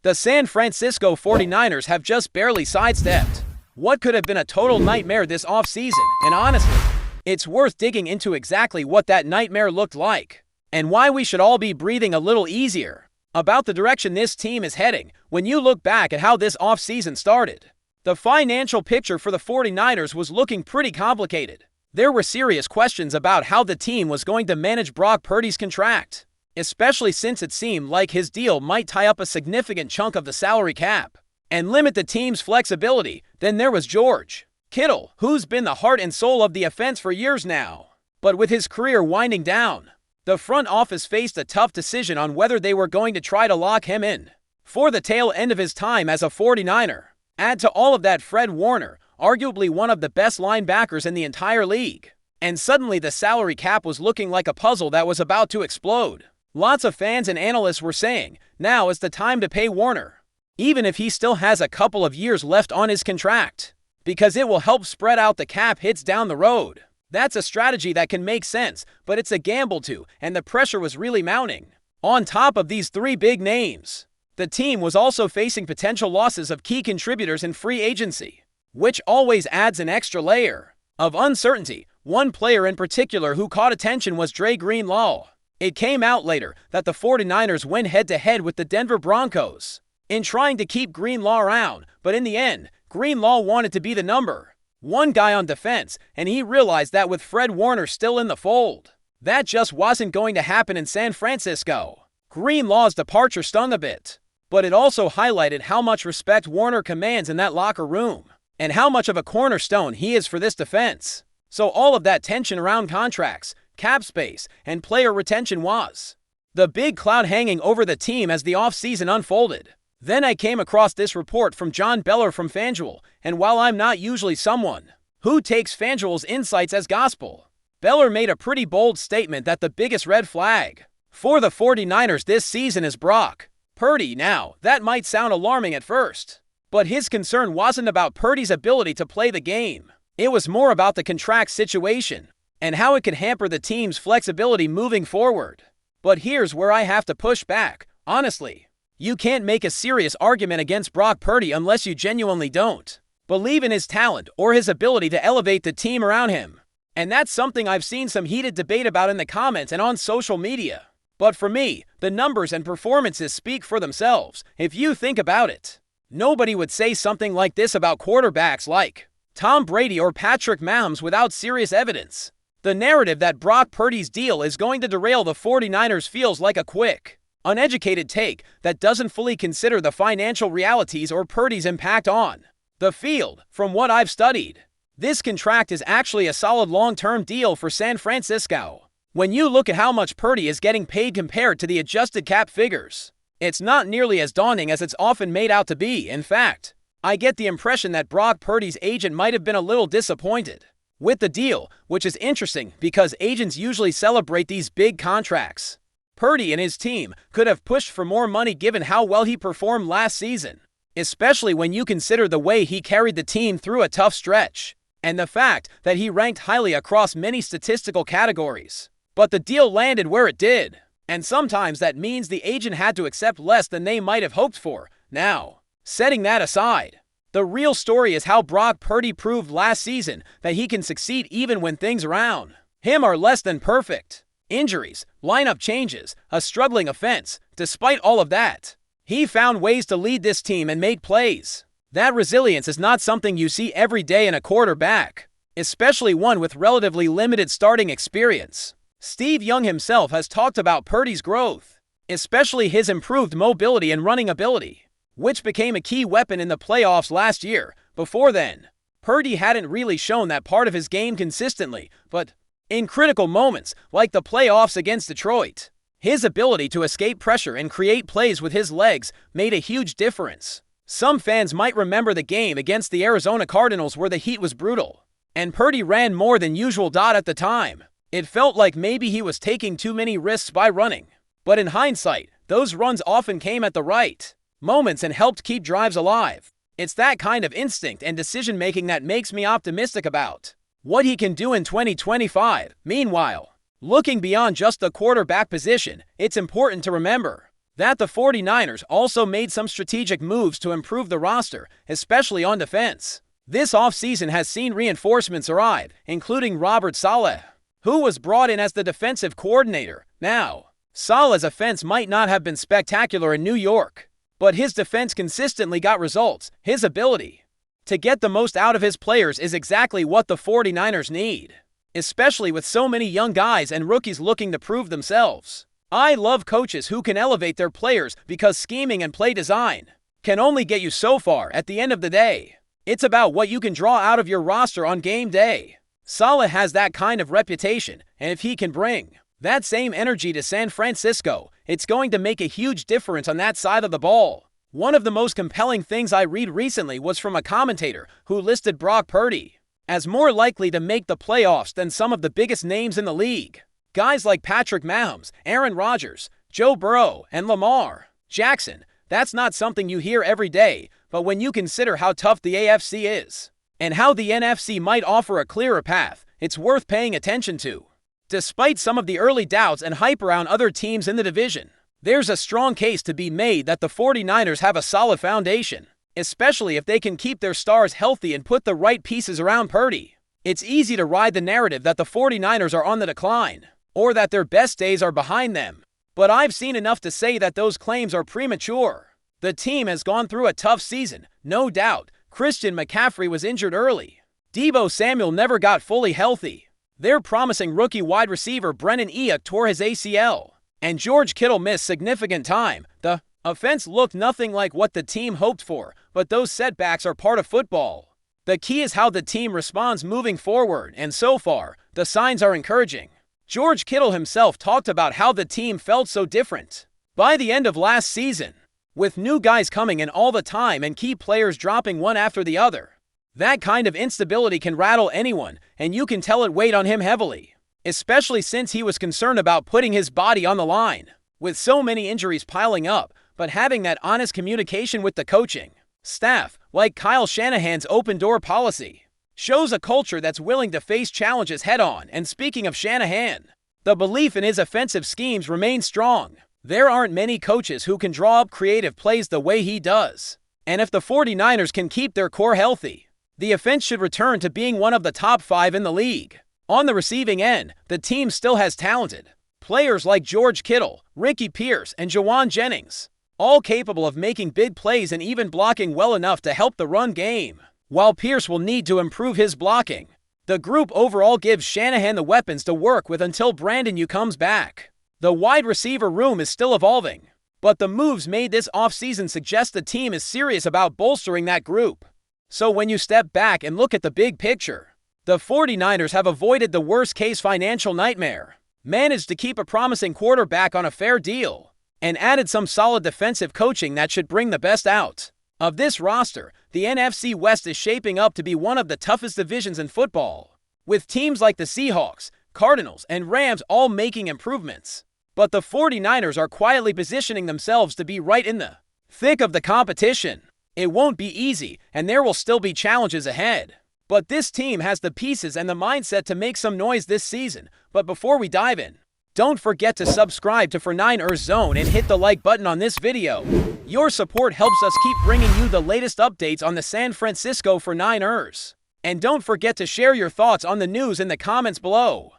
The San Francisco 49ers have just barely sidestepped what could have been a total nightmare this offseason, and honestly, it's worth digging into exactly what that nightmare looked like, and why we should all be breathing a little easier about the direction this team is heading when you look back at how this offseason started. The financial picture for the 49ers was looking pretty complicated. There were serious questions about how the team was going to manage Brock Purdy's contract, especially since it seemed like his deal might tie up a significant chunk of the salary cap and limit the team's flexibility. Then there was George Kittle, who's been the heart and soul of the offense for years now. But with his career winding down, the front office faced a tough decision on whether they were going to try to lock him in for the tail end of his time as a 49er. Add to all of that Fred Warner, arguably one of the best linebackers in the entire league, and suddenly the salary cap was looking like a puzzle that was about to explode. Lots of fans and analysts were saying, now is the time to pay Warner, even if he still has a couple of years left on his contract, because it will help spread out the cap hits down the road. That's a strategy that can make sense, but it's a gamble too, and the pressure was really mounting. On top of these three big names, the team was also facing potential losses of key contributors in free agency, which always adds an extra layer of uncertainty. One player in particular who caught attention was Dre Greenlaw. It came out later that the 49ers went head-to-head with the Denver Broncos in trying to keep Greenlaw around, but in the end, Greenlaw wanted to be the number one guy on defense, and he realized that with Fred Warner still in the fold, that just wasn't going to happen in San Francisco. Greenlaw's departure stung a bit, but it also highlighted how much respect Warner commands in that locker room, and how much of a cornerstone he is for this defense. So all of that tension around contracts, cap space, and player retention was the big cloud hanging over the team as the offseason unfolded. Then I came across this report from John Beller from FanDuel, and while I'm not usually someone who takes FanDuel's insights as gospel, Beller made a pretty bold statement that the biggest red flag for the 49ers this season is Brock Purdy. Now, that might sound alarming at first, but his concern wasn't about Purdy's ability to play the game. It was more about the contract situation and how it could hamper the team's flexibility moving forward. But here's where I have to push back. Honestly, you can't make a serious argument against Brock Purdy unless you genuinely don't believe in his talent or his ability to elevate the team around him. And that's something I've seen some heated debate about in the comments and on social media. But for me, the numbers and performances speak for themselves. If you think about it, nobody would say something like this about quarterbacks like Tom Brady or Patrick Mahomes without serious evidence. The narrative that Brock Purdy's deal is going to derail the 49ers feels like a quick, uneducated take that doesn't fully consider the financial realities or Purdy's impact on the field. From what I've studied, this contract is actually a solid long-term deal for San Francisco. When you look at how much Purdy is getting paid compared to the adjusted cap figures, it's not nearly as daunting as it's often made out to be. In fact, I get the impression that Brock Purdy's agent might have been a little disappointed with the deal, which is interesting because agents usually celebrate these big contracts. Purdy and his team could have pushed for more money given how well he performed last season, especially when you consider the way he carried the team through a tough stretch, and the fact that he ranked highly across many statistical categories. But the deal landed where it did, and sometimes that means the agent had to accept less than they might have hoped for. Now, setting that aside, the real story is how Brock Purdy proved last season that he can succeed even when things around him are less than perfect. Injuries, lineup changes, a struggling offense. Despite all of that, he found ways to lead this team and make plays. That resilience is not something you see every day in a quarterback, especially one with relatively limited starting experience. Steve Young himself has talked about Purdy's growth, especially his improved mobility and running ability, which became a key weapon in the playoffs last year. Before then, Purdy hadn't really shown that part of his game consistently, but in critical moments, like the playoffs against Detroit, his ability to escape pressure and create plays with his legs made a huge difference. Some fans might remember the game against the Arizona Cardinals where the heat was brutal, and Purdy ran more than usual. At the time, it felt like maybe he was taking too many risks by running. But in hindsight, those runs often came at the right moments and helped keep drives alive. It's that kind of instinct and decision-making that makes me optimistic about what he can do in 2025. Meanwhile, looking beyond just the quarterback position, it's important to remember that the 49ers also made some strategic moves to improve the roster, especially on defense. This offseason has seen reinforcements arrive, including Robert Saleh, who was brought in as the defensive coordinator. Now, Saleh's offense might not have been spectacular in New York, but his defense consistently got results. His ability to get the most out of his players is exactly what the 49ers need, especially with so many young guys and rookies looking to prove themselves. I love coaches who can elevate their players because scheming and play design can only get you so far. At the end of the day, it's about what you can draw out of your roster on game day. Saleh has that kind of reputation, and if he can bring that same energy to San Francisco, it's going to make a huge difference on that side of the ball. One of the most compelling things I read recently was from a commentator who listed Brock Purdy as more likely to make the playoffs than some of the biggest names in the league. Guys like Patrick Mahomes, Aaron Rodgers, Joe Burrow, and Lamar Jackson. That's not something you hear every day, but when you consider how tough the AFC is and how the NFC might offer a clearer path, it's worth paying attention to. Despite some of the early doubts and hype around other teams in the division, there's a strong case to be made that the 49ers have a solid foundation, especially if they can keep their stars healthy and put the right pieces around Purdy. It's easy to ride the narrative that the 49ers are on the decline, or that their best days are behind them, but I've seen enough to say that those claims are premature. The team has gone through a tough season, no doubt. Christian McCaffrey was injured early. Deebo Samuel never got fully healthy. Their promising rookie wide receiver Brennan Ayuk tore his ACL, and George Kittle missed significant time. The offense looked nothing like what the team hoped for, but those setbacks are part of football. The key is how the team responds moving forward, and so far, the signs are encouraging. George Kittle himself talked about how the team felt so different by the end of last season, with new guys coming in all the time and key players dropping one after the other. That kind of instability can rattle anyone, and you can tell it weighed on him heavily, especially since he was concerned about putting his body on the line. With so many injuries piling up, but having that honest communication with the coaching staff, like Kyle Shanahan's open-door policy, shows a culture that's willing to face challenges head-on. And speaking of Shanahan, the belief in his offensive schemes remains strong. There aren't many coaches who can draw up creative plays the way he does. And if the 49ers can keep their core healthy, the offense should return to being one of the top 5 in the league. On the receiving end, the team still has talented players like George Kittle, Ricky Pierce, and Jawan Jennings, all capable of making big plays and even blocking well enough to help the run game. While Pierce will need to improve his blocking, the group overall gives Shanahan the weapons to work with until Brandon Ayuk comes back. The wide receiver room is still evolving, but the moves made this offseason suggest the team is serious about bolstering that group. So when you step back and look at the big picture, the 49ers have avoided the worst-case financial nightmare, managed to keep a promising quarterback on a fair deal, and added some solid defensive coaching that should bring the best out of this roster. The NFC West is shaping up to be one of the toughest divisions in football, with teams like the Seahawks, Cardinals, and Rams all making improvements. But the 49ers are quietly positioning themselves to be right in the thick of the competition. It won't be easy, and there will still be challenges ahead. But this team has the pieces and the mindset to make some noise this season. But before we dive in, don't forget to subscribe to 49ers Zone and hit the like button on this video. Your support helps us keep bringing you the latest updates on the San Francisco 49ers. And don't forget to share your thoughts on the news in the comments below.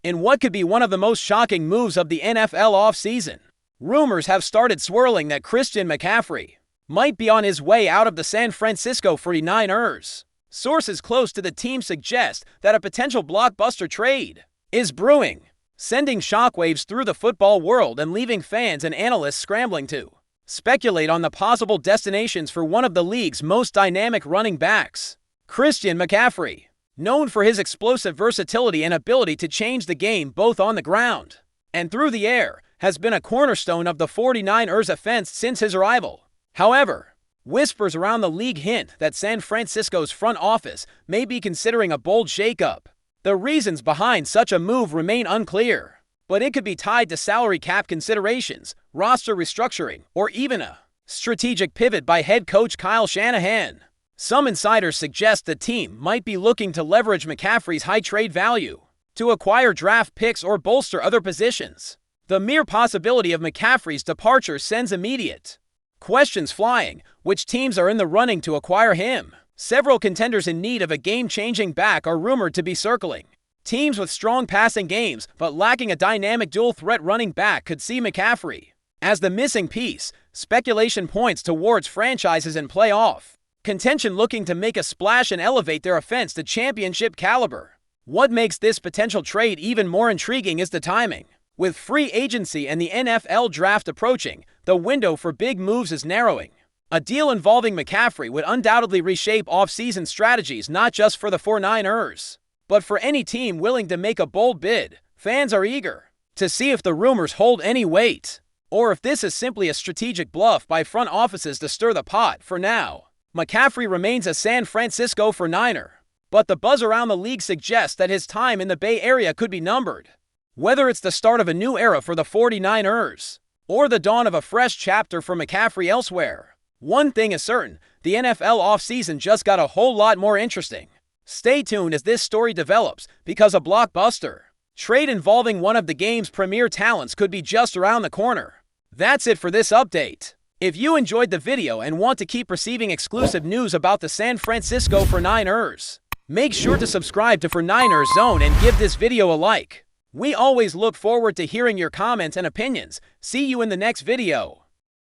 In what could be one of the most shocking moves of the NFL offseason, rumors have started swirling that Christian McCaffrey might be on his way out of the San Francisco 49ers. Sources close to the team suggest that a potential blockbuster trade is brewing, sending shockwaves through the football world and leaving fans and analysts scrambling to speculate on the possible destinations for one of the league's most dynamic running backs. Christian McCaffrey, known for his explosive versatility and ability to change the game both on the ground and through the air, has been a cornerstone of the 49ers offense since his arrival. However, whispers around the league hint that San Francisco's front office may be considering a bold shakeup. The reasons behind such a move remain unclear, but it could be tied to salary cap considerations, roster restructuring, or even a strategic pivot by head coach Kyle Shanahan. Some insiders suggest the team might be looking to leverage McCaffrey's high trade value to acquire draft picks or bolster other positions. The mere possibility of McCaffrey's departure sends immediate questions flying. Which teams are in the running to acquire him? Several contenders in need of a game-changing back are rumored to be circling. Teams with strong passing games but lacking a dynamic dual-threat running back could see McCaffrey as the missing piece. Speculation points towards franchises in playoff contention looking to make a splash and elevate their offense to championship caliber. What makes this potential trade even more intriguing is the timing. With free agency and the NFL draft approaching, the window for big moves is narrowing. A deal involving McCaffrey would undoubtedly reshape off-season strategies not just for the 49ers, but for any team willing to make a bold bid. Fans are eager to see if the rumors hold any weight, or if this is simply a strategic bluff by front offices to stir the pot. For now, McCaffrey remains a San Francisco 49er, but the buzz around the league suggests that his time in the Bay Area could be numbered. Whether it's the start of a new era for the 49ers, or the dawn of a fresh chapter for McCaffrey elsewhere, one thing is certain: the NFL offseason just got a whole lot more interesting. Stay tuned as this story develops, because a blockbuster trade involving one of the game's premier talents could be just around the corner. That's it for this update. If you enjoyed the video and want to keep receiving exclusive news about the San Francisco 49ers, make sure to subscribe to 49ers Zone and give this video a like. We always look forward to hearing your comments and opinions. See you in the next video.